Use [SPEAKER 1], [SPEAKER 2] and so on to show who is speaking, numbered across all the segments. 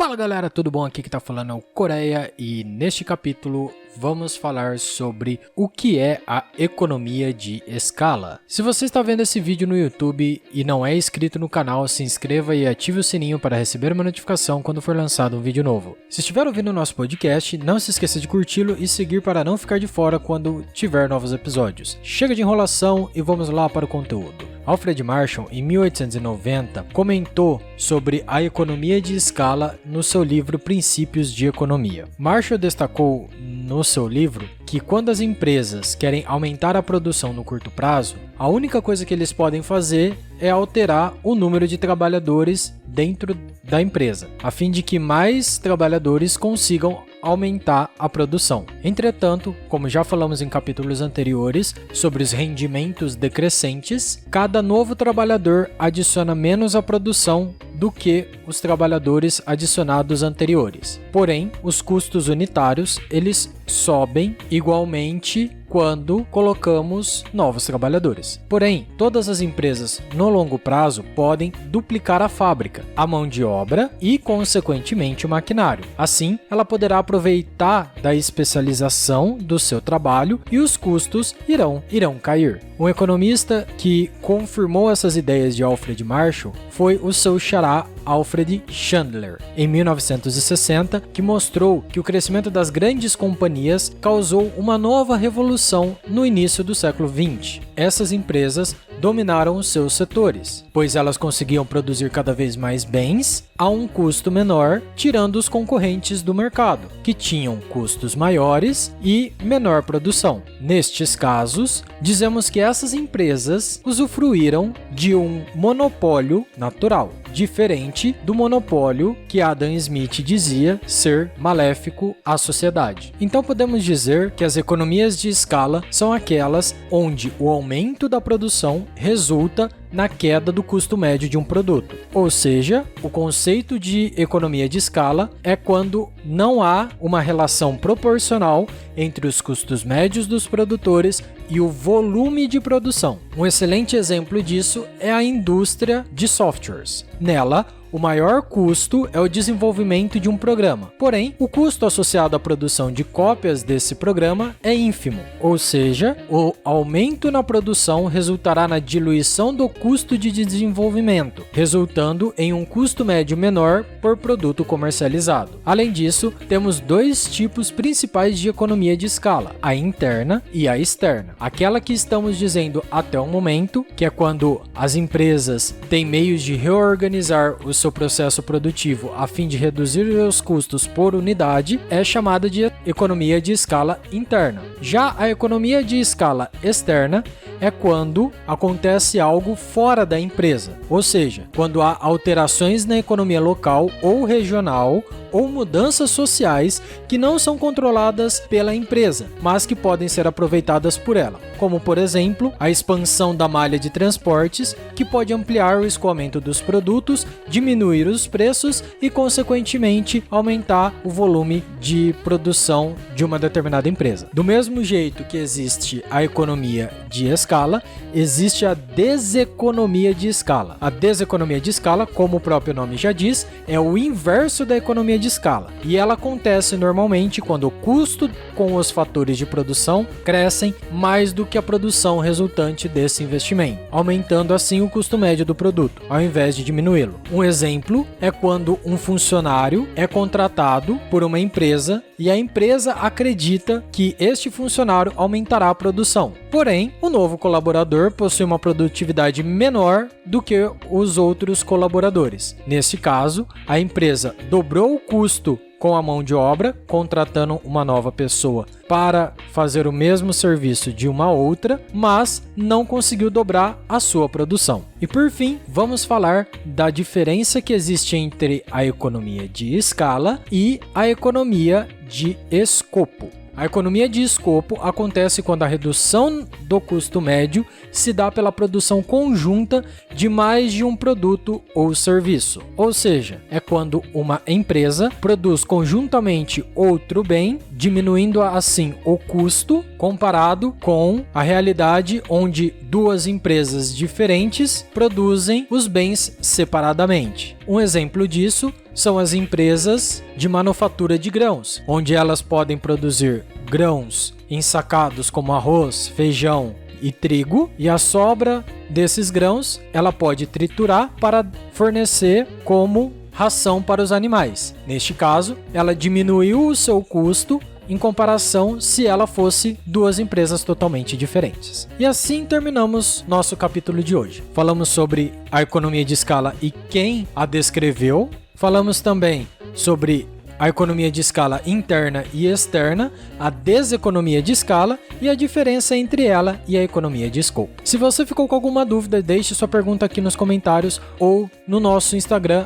[SPEAKER 1] Fala galera, tudo bom? Aqui que tá falando é o Coreia e neste capítulo vamos falar sobre o que é a economia de escala. Se você está vendo esse vídeo no YouTube e não é inscrito no canal, se inscreva e ative o sininho para receber uma notificação quando for lançado um vídeo novo. Se estiver ouvindo o nosso podcast, não se esqueça de curti-lo e seguir para não ficar de fora quando tiver novos episódios. Chega de enrolação e vamos lá para o conteúdo. Alfred Marshall, em 1890, comentou sobre a economia de escala no seu livro Princípios de Economia. Marshall destacou no seu livro que quando as empresas querem aumentar a produção no curto prazo, a única coisa que eles podem fazer é alterar o número de trabalhadores dentro da empresa, a fim de que mais trabalhadores consigam aumentar a produção. Entretanto, como já falamos em capítulos anteriores sobre os rendimentos decrescentes, cada novo trabalhador adiciona menos à produção do que os trabalhadores adicionados anteriores. Porém, os custos unitários, eles sobem igualmente quando colocamos novos trabalhadores. Porém, todas as empresas no longo prazo podem duplicar a fábrica, a mão de obra e, consequentemente, o maquinário. Assim, ela poderá aproveitar da especialização do seu trabalho e os custos irão cair. Um economista que confirmou essas ideias de Alfred Marshall foi o seu xará Alfred Chandler, em 1960, que mostrou que o crescimento das grandes companhias causou uma nova revolução no início do século XX. Essas empresas dominaram os seus setores, pois elas conseguiam produzir cada vez mais bens a um custo menor, tirando os concorrentes do mercado, que tinham custos maiores e menor produção. Nestes casos, dizemos que essas empresas usufruíram de um monopólio natural, diferente do monopólio que Adam Smith dizia ser maléfico à sociedade. Então podemos dizer que as economias de escala são aquelas onde o aumento da produção resulta na queda do custo médio de um produto. Ou seja, o conceito de economia de escala é quando não há uma relação proporcional entre os custos médios dos produtores e o volume de produção. Um excelente exemplo disso é a indústria de softwares. Nela, o maior custo é o desenvolvimento de um programa. Porém, o custo associado à produção de cópias desse programa é ínfimo. Ou seja, o aumento na produção resultará na diluição do custo de desenvolvimento, resultando em um custo médio menor por produto comercializado. Além disso, temos dois tipos principais de economia de escala, a interna e a externa. Aquela que estamos dizendo até o momento, que é quando as empresas têm meios de reorganizar o seu processo produtivo a fim de reduzir os custos por unidade, é chamada de economia de escala interna. Já a economia de escala externa é quando acontece algo fora da empresa, ou seja, quando há alterações na economia local ou regional ou mudanças sociais que não são controladas pela empresa, mas que podem ser aproveitadas por ela, como por exemplo, a expansão da malha de transportes, que pode ampliar o escoamento dos produtos, diminuir os preços e, consequentemente, aumentar o volume de produção de uma determinada empresa. Do mesmo jeito que existe a economia de escala, existe a deseconomia de escala. A deseconomia de escala, como o próprio nome já diz, é o inverso da economia de escala, e ela acontece normalmente quando o custo com os fatores de produção crescem mais do que a produção resultante desse investimento, aumentando assim o custo médio do produto, ao invés de diminuí-lo. Um exemplo é quando um funcionário é contratado por uma empresa e a empresa acredita que este funcionário aumentará a produção. Porém, o novo colaborador possui uma produtividade menor do que os outros colaboradores. Nesse caso, a empresa dobrou o custo com a mão de obra, contratando uma nova pessoa para fazer o mesmo serviço de uma outra, mas não conseguiu dobrar a sua produção. E por fim, vamos falar da diferença que existe entre a economia de escala e a economia de escopo. A economia de escopo acontece quando a redução do custo médio se dá pela produção conjunta de mais de um produto ou serviço. Ou seja, é quando uma empresa produz conjuntamente outro bem, diminuindo assim o custo comparado com a realidade onde duas empresas diferentes produzem os bens separadamente. Um exemplo disso são as empresas de manufatura de grãos, onde elas podem produzir grãos ensacados como arroz, feijão e trigo, e a sobra desses grãos ela pode triturar para fornecer como ração para os animais. Neste caso, ela diminuiu o seu custo em comparação se ela fosse duas empresas totalmente diferentes. E assim terminamos nosso capítulo de hoje. Falamos sobre a economia de escala e quem a descreveu. Falamos também sobre a economia de escala interna e externa, a deseconomia de escala e a diferença entre ela e a economia de escopo. Se você ficou com alguma dúvida, deixe sua pergunta aqui nos comentários ou no nosso Instagram,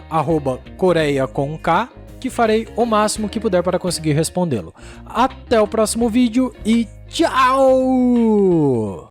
[SPEAKER 1] @coreia_com_k, que farei o máximo que puder para conseguir respondê-lo. Até o próximo vídeo e tchau!